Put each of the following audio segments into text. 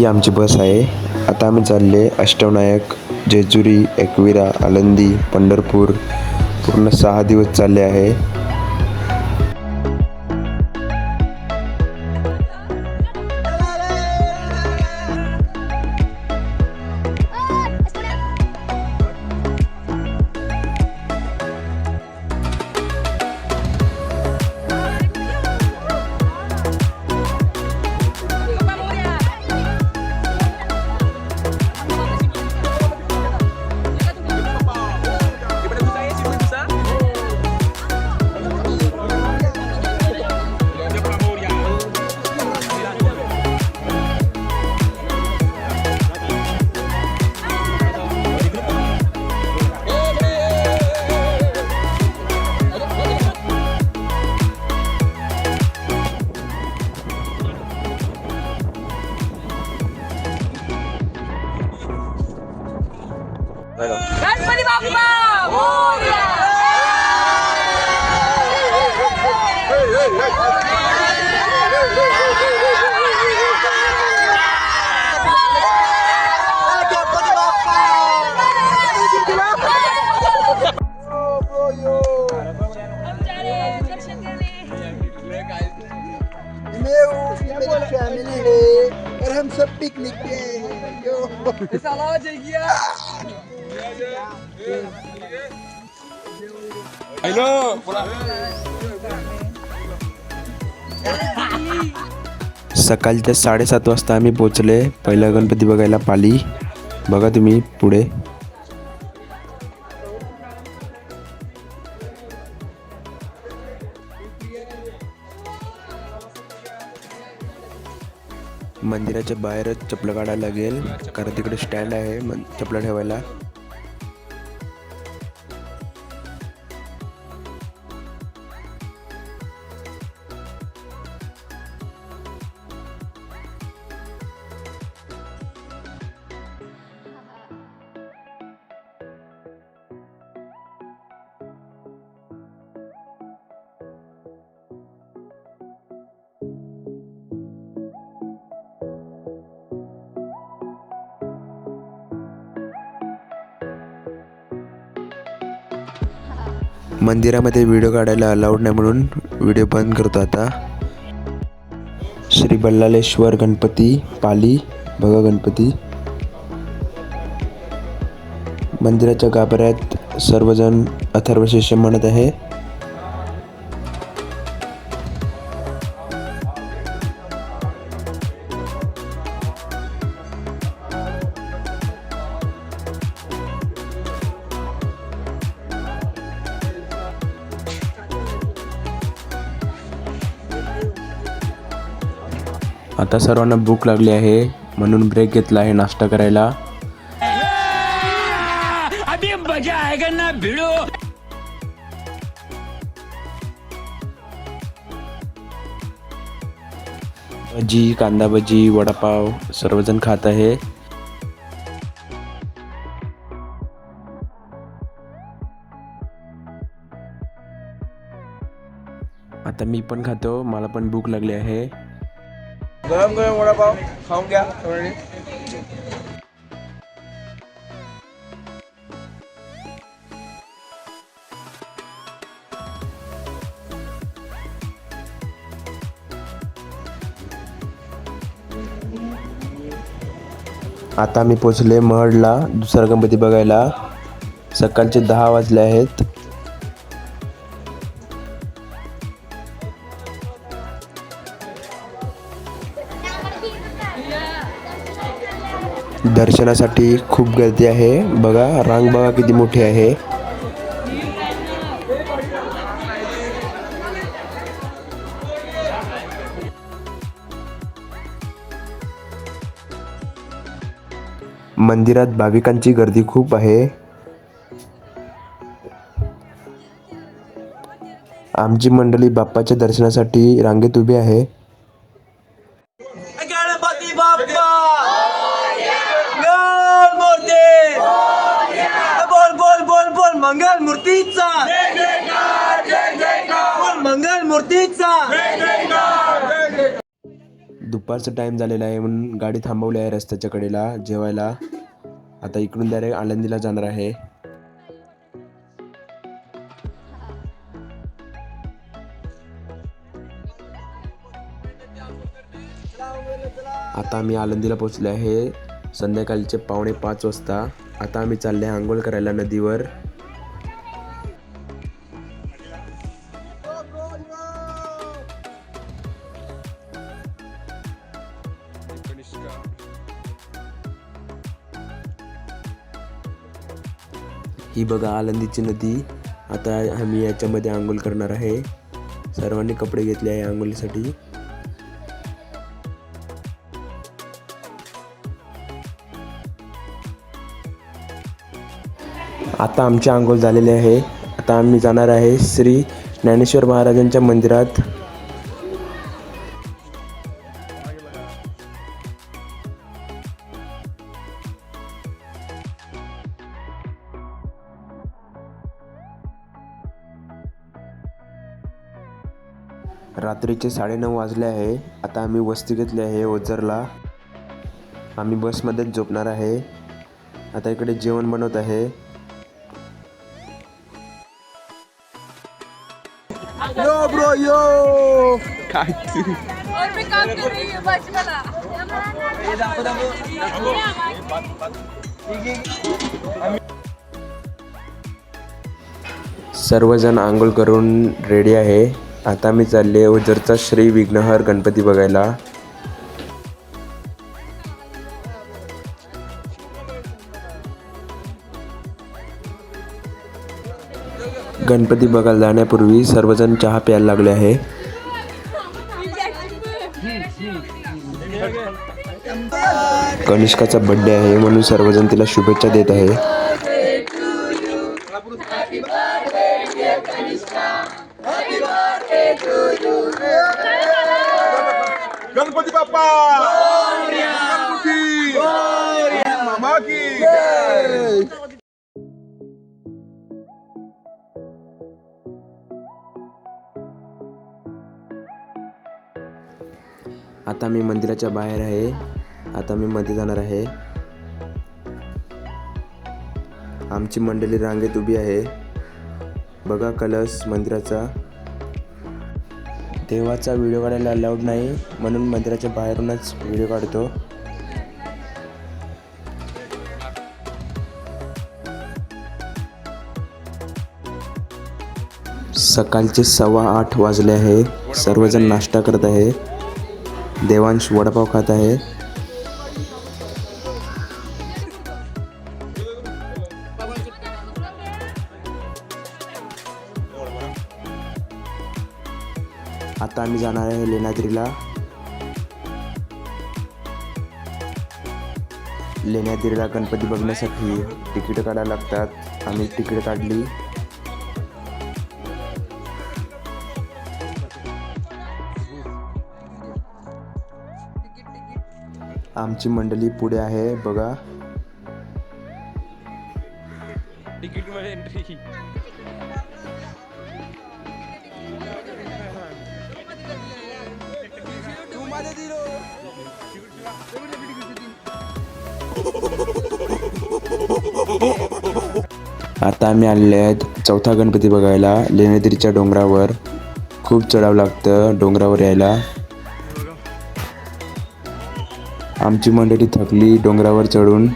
ही आमची बस आहे। आता आम्ही चालले अष्टविनायक, जेजुरी, एकविरा, आळंदी, पंढरपूर पूर्ण 6 दिवस चालले आहे। गणपती बाप्पा मोरया। फैमिली है और हम सब पिकनिक पे आए हैं। सकाळच्या 7:30 वाजता आम्ही पोहोचले पहिला गणपती बघायला पाली। बघा तुम्ही पुढे मंदिराच्या बाहेरच चपला काढायला लागेल, कारण तिकडे स्टँड आहे चपला ठेवायला। मंदिरामध्ये व्हिडिओ काढायला अलाउड नाही म्हणून व्हिडिओ बंद करतो आता। श्री बल्लाळेश्वर गणपती पाली, बघा गणपती। मंदिराच्या गाभाऱ्यात सर्वजण अथर्वशीर्ष म्हणत आहे। आता सर्वांना भूक लागली आहे म्हणून ब्रेक घेतला आहे नाश्ता करायला। अभी मजा आएगा ना भिड़ो। भजी, कांदा भजी, वडापाव सर्वजण खात आहे। आता मी पण खातो, मला पण भूक लागली आहे। गरम गरम वडापाव खाऊन घ्या थोडी। आता मी पोचले महडला दुसरा गणपती बघायला। सकाळचे 10 वाजले आहेत। दर्शनासाठी खूप गर्दी आहे, बघा रांग बघा किती मोठी आहे। मंदिरात भाविकांची गर्दी खूप आहे। आमची मंडळी बाप्पाच्या दर्शनासाठी रांगेत उभी आहे। गणपती बाप्पा मंगल मूर्ती, बोल बोल बोल बोल मंगल मूर्तीचा, बोल मंगल मूर्तीचा। दुपारचा टाईम झालेला आहे म्हणून गाडी थांबवली आहे रस्त्याच्या कडेला जेवायला. आता इकडून डायरेक्ट आळंदीला जाणार आहे. आता आम्ही आळंदीला पोहोचले आहे संध्याकाळचे 4:45 वाजता. आता आम्ही चालले आंघोळ करायला नदीवर. ही बघा आळंदीची नदी. आता आम्ही याच्यामध्ये आंघोळ करणार आहे. सर्वांनी कपडे घेतले आहे आंघोळीसाठी. आता आमची आंघोळ झालेली आहे. आता आम्ही जाणार आहे श्री ज्ञानेश्वर महाराजांच्या मंदिरात. रात्रीचे 9:30 वाजले आहे. आता आम्ही वस्ती घेतली आहे ओझरला. आम्ही बसमध्येच झोपणार आहे. आता इकडे जेवण बनवत आहे. यो ब्रो यो काय तू और मैं काम कर रही हूँ बचपना सर्वजण आंघोळ करून रेडी आहे. आता मी चालले ओझरचा श्री विघ्नहर गणपती बघायला. गणपती बघायला जाण्यापूर्वी सर्वजण चहा प्यायला लागले आहे. कनिष्काचा बर्थडे आहे म्हणून सर्वजण तिला शुभेच्छा देत आहे. गणपती बाप्पा गणपती मामा की आता मी मंदिराच्या बाहेर आहे. आता मी मध्ये जाणार आहे. आमची मंडळी रांगेत उभी आहे. बघा कलश मंदिराचा. देवाचा व्हिडिओ काढायला अलाउड नाही म्हणून मंदिराच्या बाहेरूनच व्हिडिओ काढतो. सकाळचे 8:15 वाजले आहे. सर्वजण नाश्ता करत आहे. देवांश वडापाव खात आहे. आता आम्ही जाणार आहे लेण्याद्रीला. लेण्याद्रीला गणपती बघण्यासाठी तिकीट काढायला लागतात. आम्ही तिकीट काढली. आमची मंडळी पुढे आहे बघा. तिकीटमध्ये एंट्री. आता आम्ही आलेले आहेत चौथा गणपती बघायला लेण्याद्रीच्या डोंगरावर. खूप चढावं लागतं डोंगरावर यायला. आमची मंडळी थकली डोंगरावर चढून.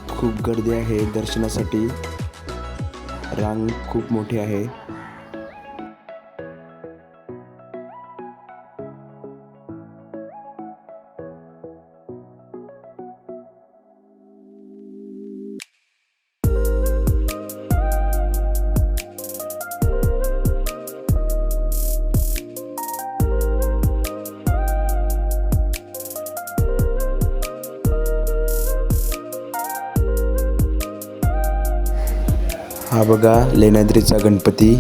खूप गर्दी आहे दर्शनासाठी. रांग खूप मोठी आहे. हा बघा लेण्याद्रीचा गणपती.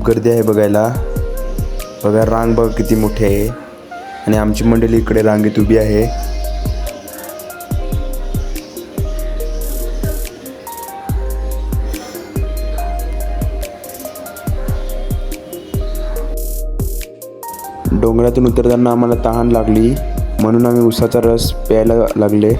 गर्दी आहे बघायला. बघा रांग बघा किती मोठी आहे आणि आमची मंडळी इकडे रांगेत उभी आहे. डोंगरातून उतरताना आम्हाला तहान लागली म्हणून आम्ही उसाचा रस प्यायला लागले.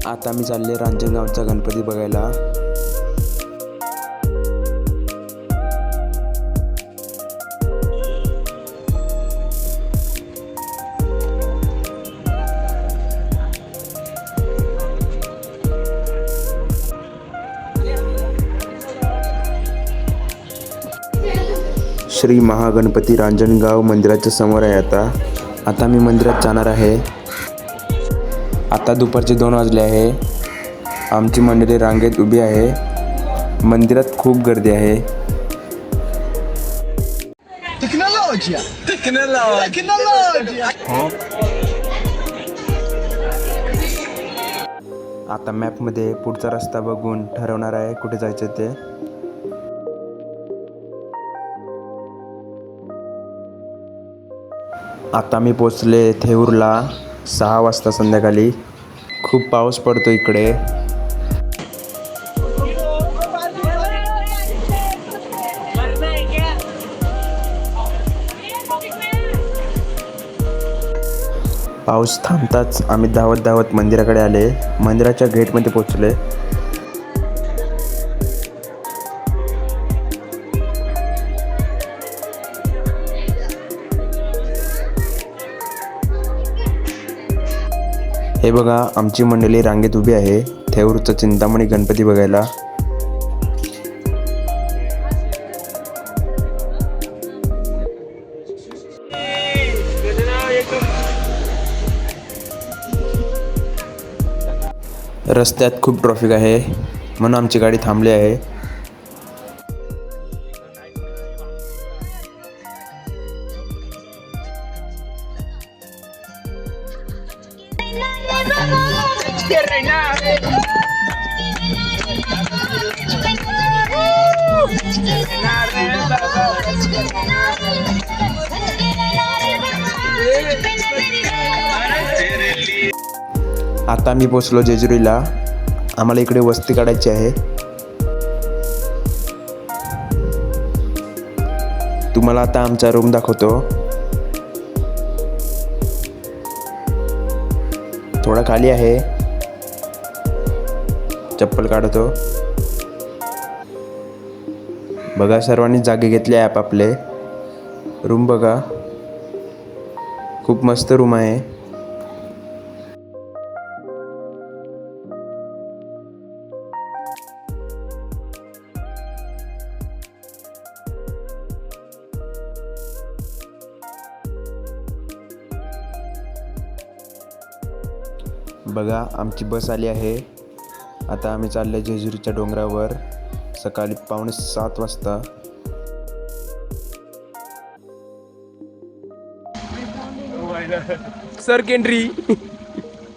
आता आम्ही चालले रांजणगावचा गणपती बघायला. श्री महागणपती रांजणगाव मंदिराच्या समोर आहे. आता मी मंदिरात जाणार आहे. आता दुपारचे 2 वाजले आहे. आमची मंडळी रांगेत उभी आहे. मंदिरात खूप गर्दी आहे. आता मॅपमध्ये पुढचा रस्ता बघून ठरवणार आहे कुठे जायचं ते. आता मी पोचले थेऊरला 6 वाजता संध्याकाळी. खूप पाऊस पडतो इकडे. पाऊस थांबताच आम्ही धावत मंदिराकडे आले. मंदिराच्या गेटमध्ये पोचले. हे बघा आमची मंडळी रांगेत उभी आहे थेऊरचा चिंतामणी गणपती बघायला. रस्त्यात खूप ट्रॅफिक आहे म्हणून आमची गाडी थांबली आहे. आता मी पोचलो जेजुरीला. आम्हाला इकडे वस्ती काढायची आहे. तुम्हाला आता आमचा रूम दाखवतो. थोडा खाली आहे. चप्पल काढतो. बघा सर्वांनी जागे घेतले आहे आपापले. रूम बघा खूप मस्त रूम आहे. बघा आमची बस आली आहे. आता आम्ही चालले जेजुरीच्या डोंगरावर सकाळी 6:45 वाजता. सर केंद्री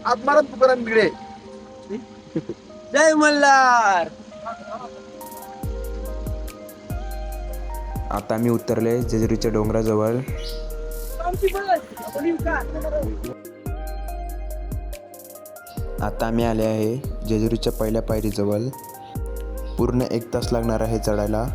आत्माराम तुकाराम बिगडे. जय मल्हार. आता मी उतरले जेजुरीच्या डोंगराजवळ. आता आम्ही आले आहे जेजुरीच्या पहिल्या पायरीजवळ. पूर्ण 1 तास लागणार आहे चढायला.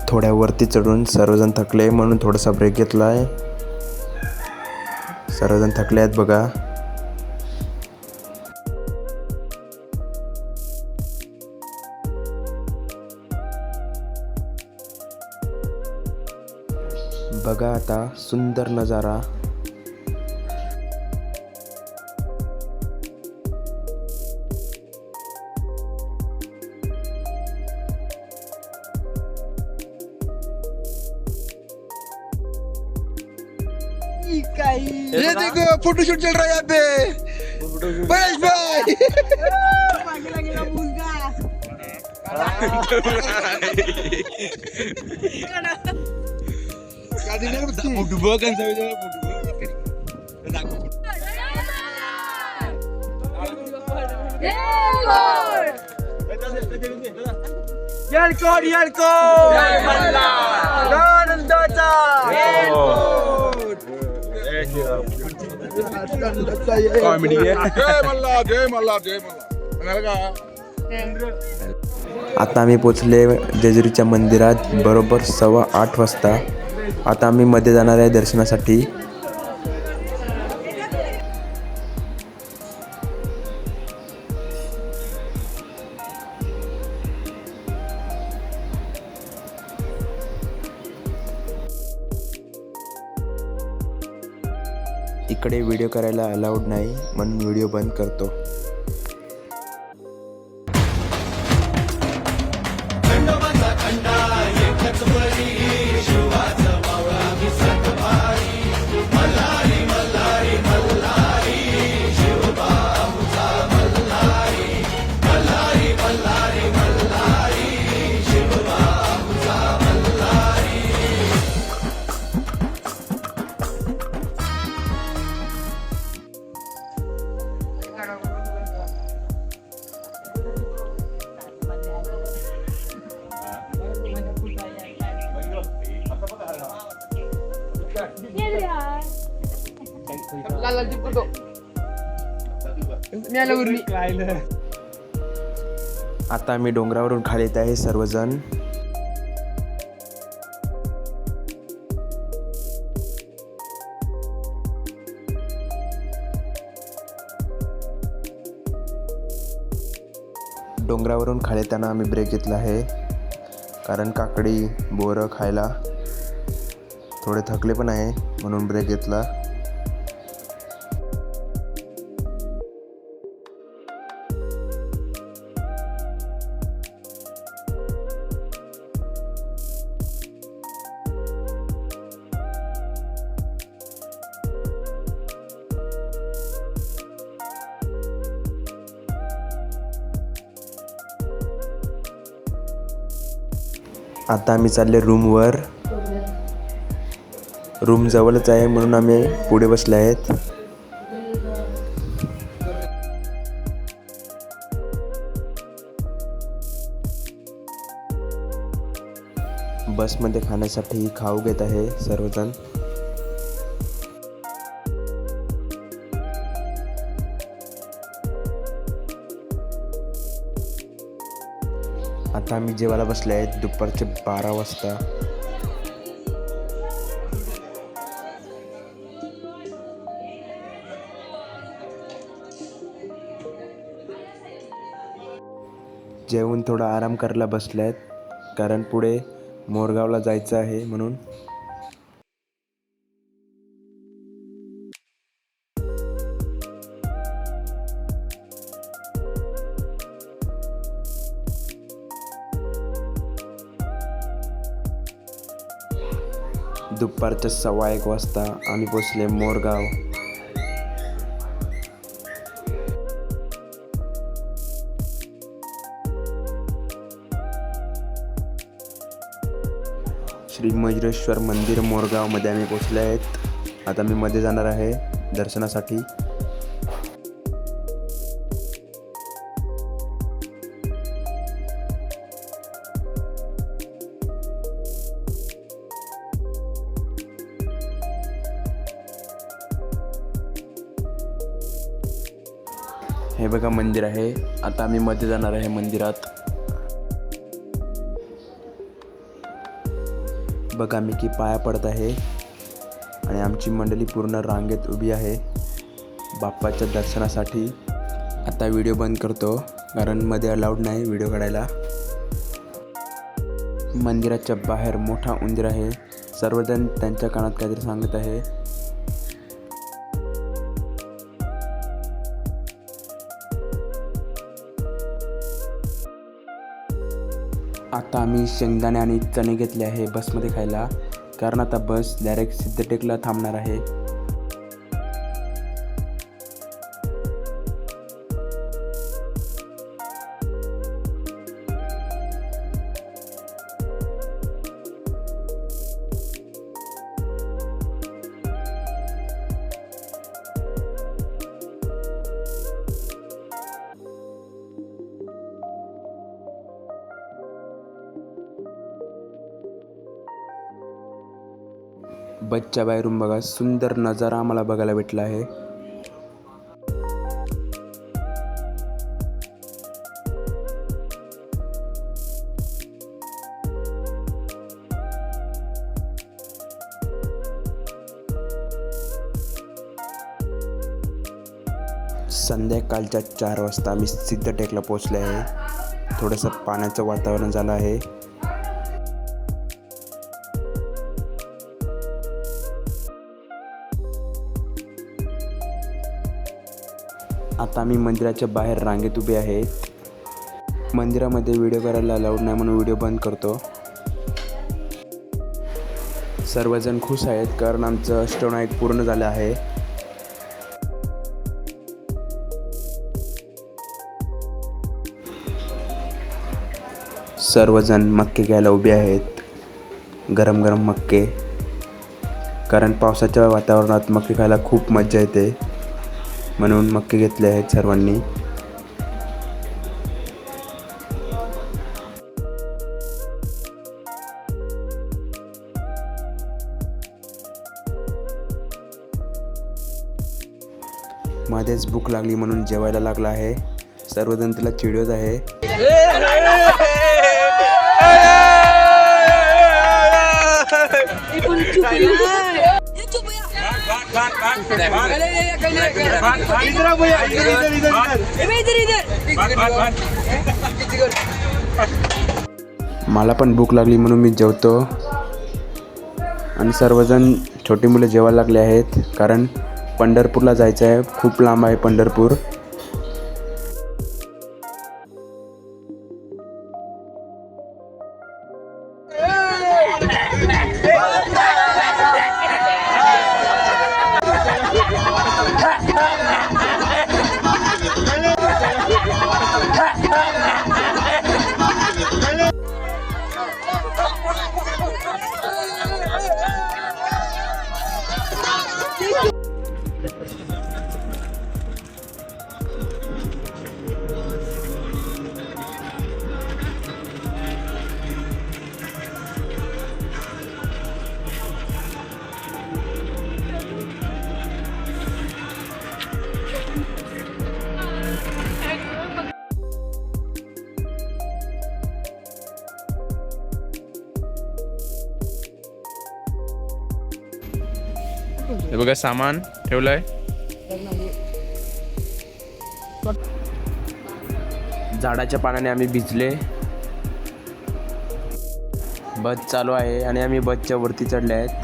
थोड्या वरती चढून सर्वजण थकले म्हणून थोडासा ब्रेक घेतला आहे. सर्वजण थकले आहेत बघा. बघा आता सुंदर नजारा. ये देखो फोटोशूट चल रहा है यहाँ पे. परेश भाई. येळकोट आनंदाचा कॉमेडी आहे. जय मल्हार जय मल्हार जय मल्हार. आता आम्ही पोचले जेजुरीच्या मंदिरात बरोबर 8:15 वाजता. आता आम्ही मध्ये जाणार आहे दर्शनासाठी. इकडे व्हिडिओ करायला अलाउड नाही म्हणून व्हिडिओ बंद करतो. आता आम्ही डोंगरावरून खाली येत आहे सर्वजण. डोंगरावरून खाली येताना आम्ही ब्रेक घेतला आहे कारण काकडी बोरं खायला थोडे थकले पण आहे म्हणून ब्रेक घेतला. आता आम्ही चालले रूमवर. रूम जवळच आहे म्हणून आम्ही पुढे बसले आहेत. बसमध्ये खाण्यासाठी खाऊ घेत आहे सर्वजण. आता आम्ही जेवायला बसले आहेत दुपारचे 12 वाजता. जेवून थोडा आराम करायला बसले आहेत कारण पुढे मोरगावला जायचं आहे म्हणून. दुपारच्या 1:15 वाजता आम्ही पोचले मोरगाव. श्री मयुरेश्वर मंदिर मोरगावमध्ये आम्ही पोचले आहेत. आता मी मध्ये जाणार आहे दर्शनासाठी. हे बघा मंदिर आहे. आता आम्ही मध्ये जाणार आहे मंदिरात. बघा मी की पाया पडत आहे आणि आमची मंडळी पूर्ण रांगेत उभी आहे बाप्पाच्या दर्शनासाठी. आता व्हिडिओ बंद करतो कारण मध्ये अलाउड नाही व्हिडिओ काढायला. मंदिराच्या बाहेर मोठा उंदीर आहे सर्वजण त्यांच्या कानात काहीतरी सांगत आहे. आता आम्ही शेंगदाणे आणि चणे घेतले आहे बसमध्ये खायला, कारण आता बस डायरेक्ट सिद्धटेकला थांबणार आहे. बसच्या बाहेरून बघा सुंदर नजारा आम्हाला बघायला भेटला आहे. संध्याकाळच्या 4 वाजता आम्ही सिद्धटेकला पोहोचले आहे. थोडंसं पाण्याचं वातावरण झालं आहे. आता आम्ही मंदिराच्या बाहेर रांगेत उभे आहे. मंदिरामध्ये व्हिडिओ करायला अलाउड नाही म्हणून व्हिडिओ बंद करतो. सर्वजण खुश आहेत कारण आमचं अष्टविनायक पूर्ण झालं आहे. सर्वजण मक्के घ्यायला उभे आहेत, गरम गरम मक्के, कारण पावसाच्या वातावरणात मक्के खायला खूप मजा येते म्हणून मक्के घेतले आहेत सर्वांनी. मध्येच भूक लागली म्हणून जेवायला लागला आहे. सर्वजण तिला चिडवत आहे. मला पण भूक लागली म्हणून मी जेवतो आणि सर्वजण छोटी मुलं जेवायला लागले आहेत कारण पंढरपूरला जायचं आहे. खूप लांब आहे पंढरपूर. हे बघा सामान ठेवलंय. झाडाच्या पाण्याने आम्ही भिजले. बस चालू आहे आणि आम्ही बसच्या वरती चढले आहेत.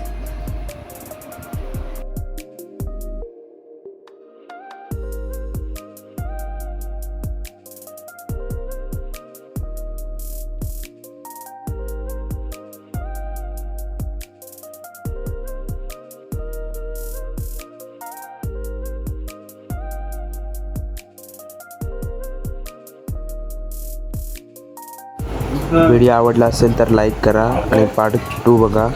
व्हिडिओ आवडला असेल तर लाईक करा आणि पार्ट 2 बघा.